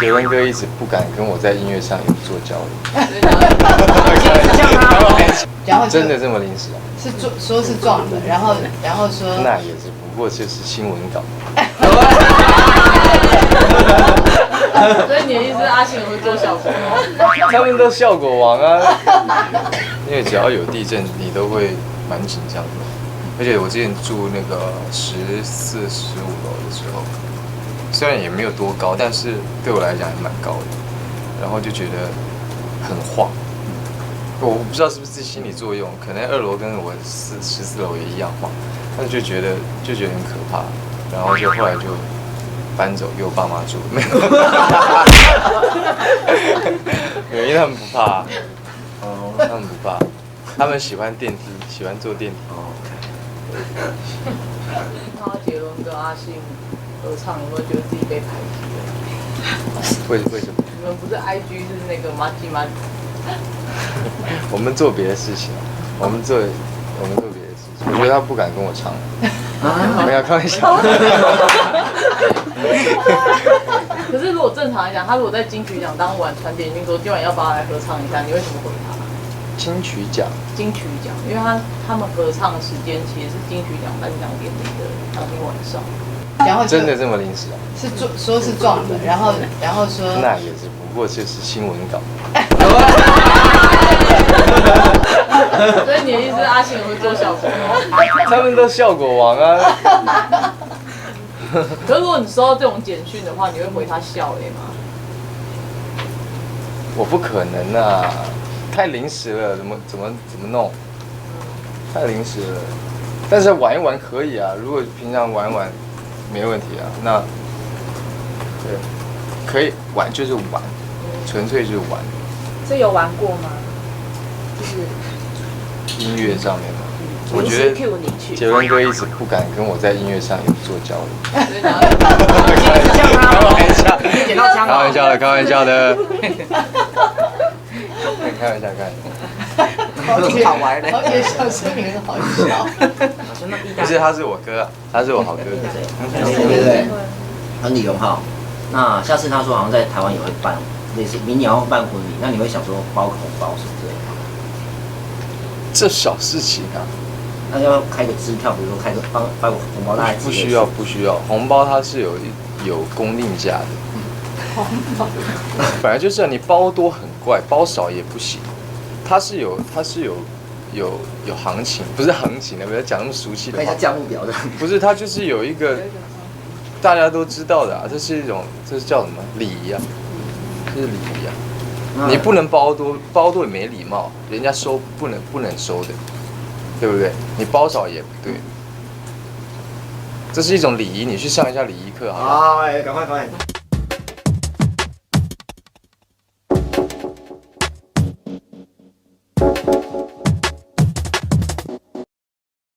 杰伦哥一直不敢跟我在音乐上有做交流。然后真的这么临时啊？是说是撞的，然后说那也是，不过就是新闻稿。所以你的意思是阿信也会做效果？他们都效果王啊，因为只要有地震，你都会蛮紧张的。而且我之前住那个14、15楼的时候，虽然也没有多高，但是对我来讲还蛮高的，然后就觉得很晃。我不知道是不是心理作用，可能2楼跟我14楼也一样晃，但是就觉得很可怕，然后就后来就搬走，给我爸妈住，没有，因为他们不怕，他们不怕，他们喜欢电梯，喜欢坐电梯。看到杰伦跟阿信合唱，有没有觉得自己被排挤了？为什么？你们不是 IG 是那个马吉吗？我们做别的事情，我们做别的事情。我觉得他不敢跟我唱，没有开玩笑。可是如果正常来讲，他如果在金曲奖当晚传简讯说今晚要不要来合唱一下，你会怎么回他？金曲奖，因为他们合唱的时间其实是金曲奖颁奖典礼的当天晚上。然后真的这么临时啊？是说是撞的，然后说那也是，不过就是新闻稿。所以你的意思是阿信也会做效果？他们都效果王啊。可是如果你收到这种简讯的话，你会回他笑吗？我不可能啊，太临时了，怎么弄？太临时了。但是玩一玩可以啊，如果平常玩一玩没问题啊。那对，可以玩就是玩，纯粹就是玩。这有玩过吗？就是音乐上面嘛，我觉得杰伦哥一直不敢跟我在音乐上有做交流。开玩笑的，开玩笑的。开玩笑，好玩的。好也小声也很好笑。不是，他是我哥，他是我好哥。对，很李荣浩。那下次他说好像在台湾也会办类似明年要办婚礼，那你会想说包个红包什么之类的吗？这小事情啊。那要开个支票，比如说发个红包，大概不需要，红包它是有公定价的。本来就是你包多很怪，包少也不行。它是有行情，不是行情的，不要讲那么俗气的话。看一下价目表的。不是，它就是有一个大家都知道的啊，这是叫什么礼仪啊？这是礼仪啊。你不能包多也没礼貌，人家收不能收的，对不对？你包少也不对，这是一种礼仪，你去上一下礼仪课好不好？哎，赶快。